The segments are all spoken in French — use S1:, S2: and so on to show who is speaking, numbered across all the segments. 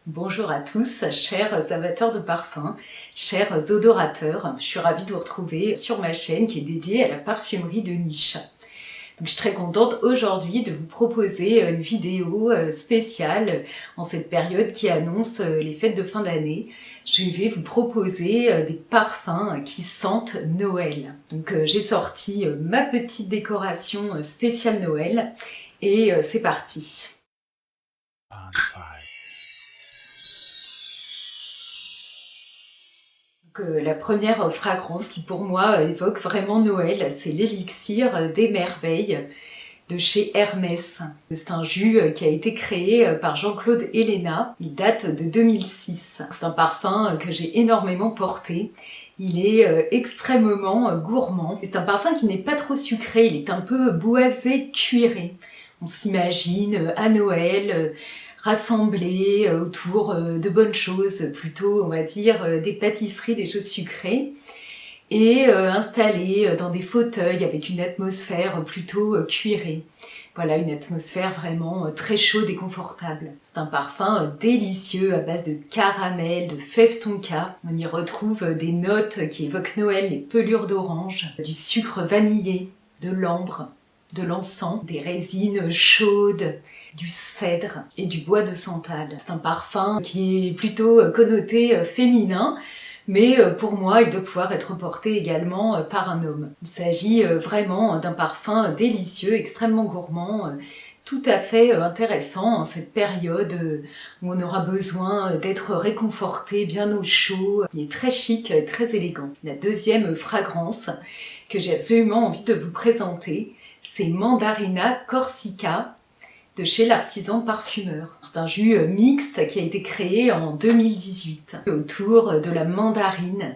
S1: Bonjour à tous, chers amateurs de parfums, chers odorateurs. Je suis ravie de vous retrouver sur ma chaîne qui est dédiée à la parfumerie de niche. Donc, je suis très contente aujourd'hui de vous proposer une vidéo spéciale en cette période qui annonce les fêtes de fin d'année. Je vais vous proposer des parfums qui sentent Noël. Donc j'ai sorti ma petite décoration spéciale Noël et c'est parti. La première fragrance qui pour moi évoque vraiment Noël, c'est l'élixir des merveilles de chez Hermès. C'est un jus qui a été créé par Jean-Claude Ellena. Il date de 2006. C'est un parfum que j'ai énormément porté. Il est extrêmement gourmand. C'est un parfum qui n'est pas trop sucré, il est un peu boisé, cuiré. On s'imagine à Noël rassemblés autour de bonnes choses, plutôt on va dire des pâtisseries, des choses sucrées, et installés dans des fauteuils avec une atmosphère plutôt cuirée. Voilà, une atmosphère vraiment très chaude et confortable. C'est un parfum délicieux à base de caramel, de fève tonka. On y retrouve des notes qui évoquent Noël, les pelures d'orange, du sucre vanillé, de l'ambre, de l'encens, des résines chaudes, du cèdre et du bois de santal. C'est un parfum qui est plutôt connoté féminin, mais pour moi, il doit pouvoir être porté également par un homme. Il s'agit vraiment d'un parfum délicieux, extrêmement gourmand, tout à fait intéressant en cette période où on aura besoin d'être réconforté, bien au chaud. Il est très chic, très élégant. La deuxième fragrance que j'ai absolument envie de vous présenter, c'est Mandarina Corsica de chez l'Artisan Parfumeur. C'est un jus mixte qui a été créé en 2018 autour de la mandarine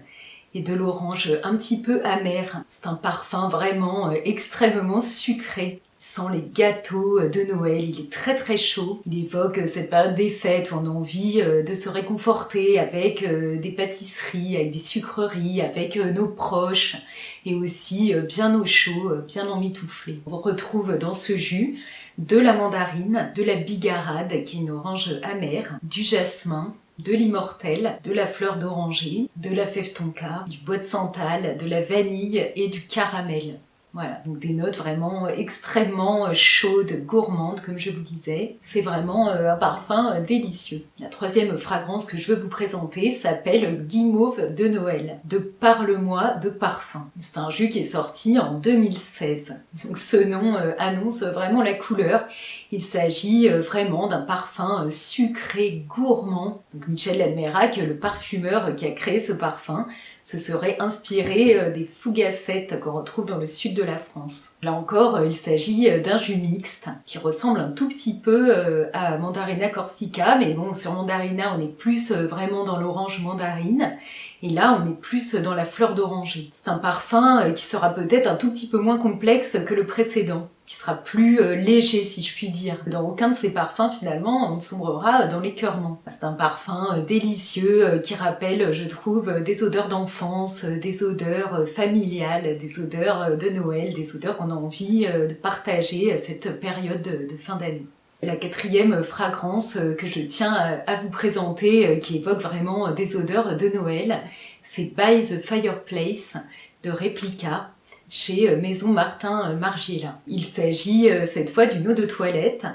S1: et de l'orange un petit peu amer. C'est un parfum vraiment extrêmement sucré. Sans les gâteaux de Noël, il est très très chaud. Il évoque cette période des fêtes où on a envie de se réconforter avec des pâtisseries, avec des sucreries, avec nos proches et aussi bien au chaud, bien emmitouflé. On retrouve dans ce jus de la mandarine, de la bigarade qui est une orange amère, du jasmin, de l'immortel, de la fleur d'oranger, de la fève tonka, du bois de santal, de la vanille et du caramel. Voilà, donc des notes vraiment extrêmement chaudes, gourmandes, comme je vous disais. C'est vraiment un parfum délicieux. La troisième fragrance que je veux vous présenter s'appelle Guimauve de Noël, de Parle-moi de parfum. C'est un jus qui est sorti en 2016. Donc ce nom annonce vraiment la couleur. Il s'agit vraiment d'un parfum sucré, gourmand. Donc Michel Almerac, le parfumeur qui a créé ce parfum, se serait inspiré des fougassettes qu'on retrouve dans le sud de la France. Là encore, il s'agit d'un jus mixte qui ressemble un tout petit peu à Mandarina Corsica, mais bon, sur Mandarina, on est plus vraiment dans l'orange mandarine, et là, on est plus dans la fleur d'oranger. C'est un parfum qui sera peut-être un tout petit peu moins complexe que le précédent, qui sera plus léger, si je puis dire. Dans aucun de ces parfums, finalement, on ne sombrera dans l'écœurement. C'est un parfum délicieux qui rappelle, je trouve, des odeurs d'enfance, des odeurs familiales, des odeurs de Noël, des odeurs qu'on a envie de partager à cette période de fin d'année. La quatrième fragrance que je tiens à vous présenter, qui évoque vraiment des odeurs de Noël, c'est By the Fireplace de Replica, chez Maison Martin Margiela. Il s'agit cette fois d'une eau de toilette,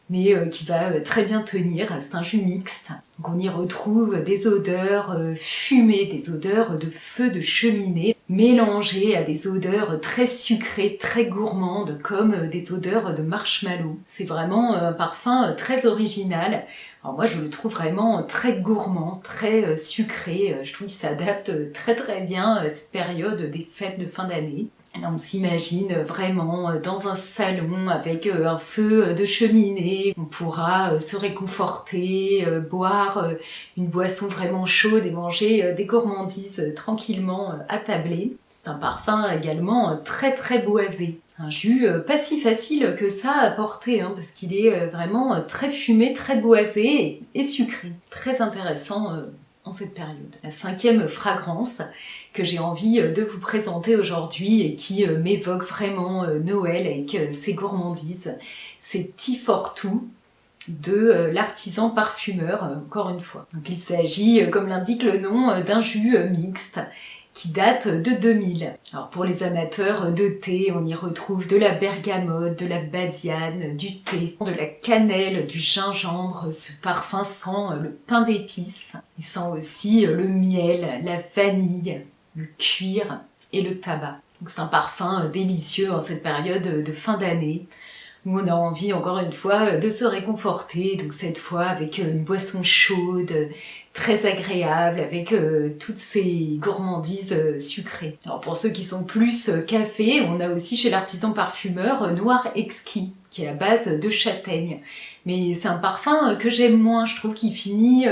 S1: mais qui va très bien tenir. C'est un jus mixte. Donc on y retrouve des odeurs fumées, des odeurs de feu de cheminée, mélangées à des odeurs très sucrées, très gourmandes, comme des odeurs de marshmallow. C'est vraiment un parfum très original. Alors moi je le trouve vraiment très gourmand, très sucré. Je trouve qu'il s'adapte très très bien à cette période des fêtes de fin d'année. Là, on s'imagine vraiment dans un salon avec un feu de cheminée. On pourra se réconforter, boire une boisson vraiment chaude et manger des gourmandises tranquillement attablées. C'est un parfum également très très boisé. Un jus pas si facile que ça à porter, parce qu'il est vraiment très fumé, très boisé et sucré. Très intéressant en cette période. La cinquième fragrance que j'ai envie de vous présenter aujourd'hui et qui m'évoque vraiment Noël avec ses gourmandises, c'est Tea for Two de l'artisan parfumeur, encore une fois. Donc il s'agit, comme l'indique le nom, d'un jus mixte qui date de 2000. Alors pour les amateurs de thé, on y retrouve de la bergamote, de la badiane, du thé, de la cannelle, du gingembre. Ce parfum sent le pain d'épices. Il sent aussi le miel, la vanille, le cuir et le tabac. Donc c'est un parfum délicieux en cette période de fin d'année, où on a envie, encore une fois, de se réconforter, donc cette fois avec une boisson chaude, très agréable, avec toutes ces gourmandises sucrées. Alors pour ceux qui sont plus café, on a aussi chez l'artisan parfumeur Noir Exquis, qui est à base de châtaigne. Mais c'est un parfum que j'aime moins, je trouve qu'il finit...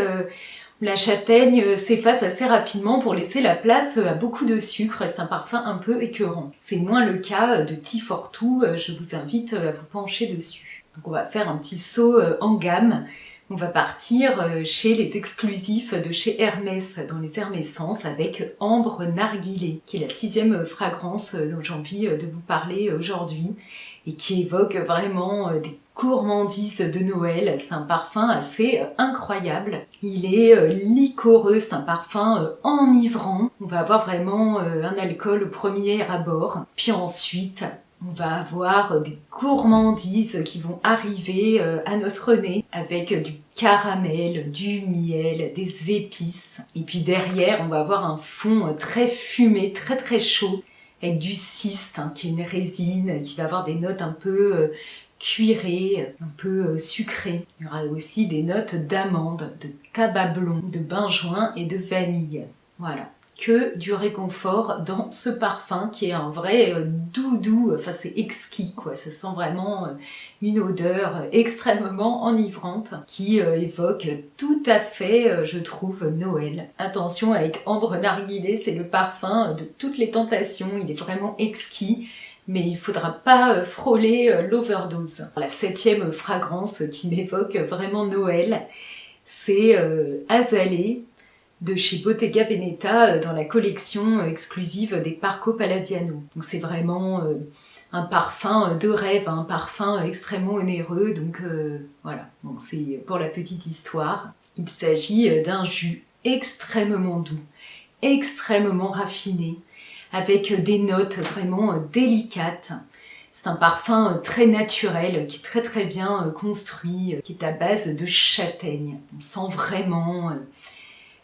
S1: La châtaigne s'efface assez rapidement pour laisser la place à beaucoup de sucre. C'est un parfum un peu écœurant. C'est moins le cas de Tifortou. Je vous invite à vous pencher dessus. Donc on va faire un petit saut en gamme. On va partir chez les exclusifs de chez Hermès, dans les Hermessences, avec Ambre Narguilé, qui est la 6e fragrance dont j'ai envie de vous parler aujourd'hui, et qui évoque vraiment des gourmandises de Noël. C'est un parfum assez incroyable. Il est liquoreux, c'est un parfum enivrant. On va avoir vraiment un alcool au premier abord. Puis ensuite, on va avoir des gourmandises qui vont arriver à notre nez avec du caramel, du miel, des épices. Et puis derrière, on va avoir un fond très fumé, très très chaud, avec du ciste, qui est une résine, qui va avoir des notes un peu cuirées, un peu sucrées. Il y aura aussi des notes d'amande, de tabac blond, de benjoin et de vanille. Voilà. Que du réconfort dans ce parfum qui est un vrai doudou, enfin c'est exquis quoi, ça sent vraiment une odeur extrêmement enivrante qui évoque tout à fait, je trouve, Noël. Attention avec Ambre Narguilé, c'est le parfum de toutes les tentations, il est vraiment exquis, mais il faudra pas frôler l'overdose. La 7e fragrance qui m'évoque vraiment Noël, c'est Azalée, de chez Bottega Veneta dans la collection exclusive des Parco Palladiano. Donc c'est vraiment un parfum de rêve, un parfum extrêmement onéreux, donc voilà. Donc c'est pour la petite histoire. Il s'agit d'un jus extrêmement doux, extrêmement raffiné, avec des notes vraiment délicates. C'est un parfum très naturel, qui est très très bien construit, qui est à base de châtaigne. On sent vraiment...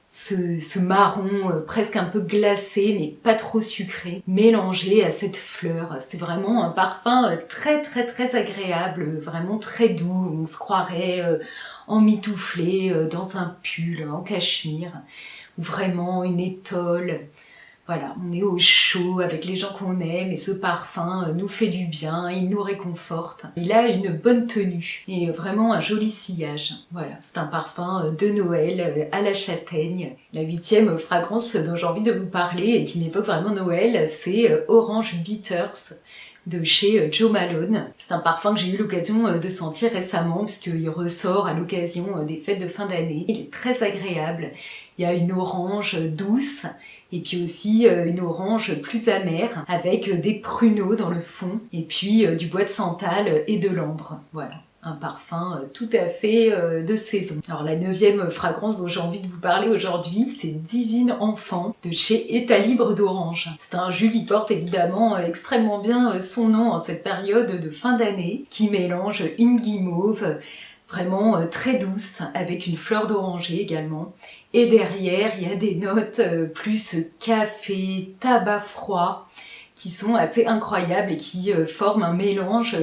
S1: ce marron presque un peu glacé mais pas trop sucré, mélangé à cette fleur. C'est vraiment un parfum très très très agréable, vraiment très doux. On se croirait emmitouflé dans un pull en cachemire, ou vraiment une étole. Voilà, on est au chaud avec les gens qu'on aime et ce parfum nous fait du bien, il nous réconforte. Il a une bonne tenue et vraiment un joli sillage. Voilà, c'est un parfum de Noël à la châtaigne. La 8e fragrance dont j'ai envie de vous parler et qui m'évoque vraiment Noël, c'est Orange Bitters de chez Jo Malone. C'est un parfum que j'ai eu l'occasion de sentir récemment puisqu'il ressort à l'occasion des fêtes de fin d'année. Il est très agréable. Il y a une orange douce et puis aussi une orange plus amère avec des pruneaux dans le fond et puis du bois de santal et de l'ambre. Voilà. Un parfum tout à fait de saison. Alors la 9e fragrance dont j'ai envie de vous parler aujourd'hui, c'est Divine Enfant de chez État Libre d'Orange. C'est un jus qui porte évidemment extrêmement bien son nom en cette période de fin d'année, qui mélange une guimauve vraiment très douce avec une fleur d'oranger également. Et derrière, il y a des notes plus café, tabac froid qui sont assez incroyables et qui forment un mélange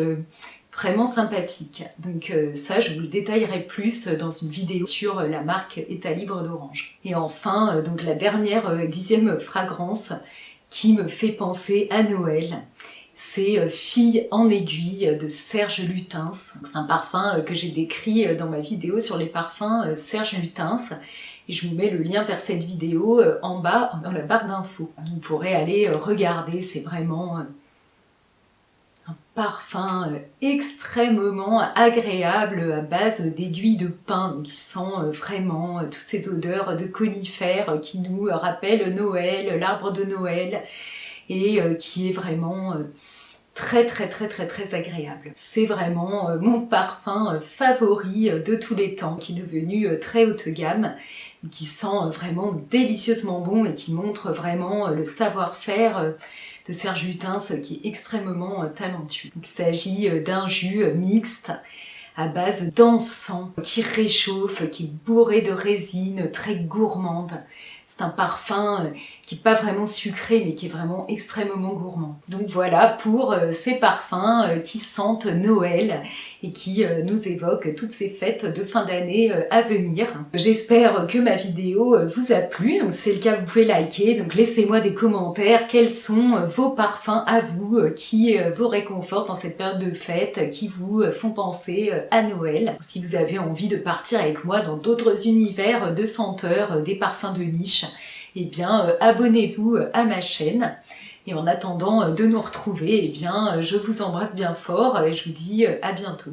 S1: vraiment sympathique. Donc ça, je vous le détaillerai plus dans une vidéo sur la marque État Libre d'Orange. Et enfin, donc la dernière 10e fragrance qui me fait penser à Noël, c'est Fille en aiguille de Serge Lutens. C'est un parfum que j'ai décrit dans ma vidéo sur les parfums Serge Lutens. Et je vous mets le lien vers cette vidéo en bas dans la barre d'infos. Vous pourrez aller regarder, c'est vraiment un parfum extrêmement agréable à base d'aiguilles de pin, qui sent vraiment toutes ces odeurs de conifères qui nous rappellent Noël, l'arbre de Noël, et qui est vraiment très agréable. C'est vraiment mon parfum favori de tous les temps, qui est devenu très haut de gamme, qui sent vraiment délicieusement bon et qui montre vraiment le savoir-faire de Serge Lutens, qui est extrêmement talentueux. Il s'agit d'un jus mixte à base d'encens qui réchauffe, qui est bourré de résine, très gourmande. C'est un parfum qui n'est pas vraiment sucré, mais qui est vraiment extrêmement gourmand. Donc voilà pour ces parfums qui sentent Noël et qui nous évoquent toutes ces fêtes de fin d'année à venir. J'espère que ma vidéo vous a plu. Donc, si c'est le cas, vous pouvez liker. Donc laissez-moi des commentaires. Quels sont vos parfums à vous qui vous réconfortent dans cette période de fête, qui vous font penser à Noël. Si vous avez envie de partir avec moi dans d'autres univers de senteurs, des parfums de niche, eh bien abonnez-vous à ma chaîne. Et en attendant de nous retrouver, eh bien je vous embrasse bien fort et je vous dis à bientôt.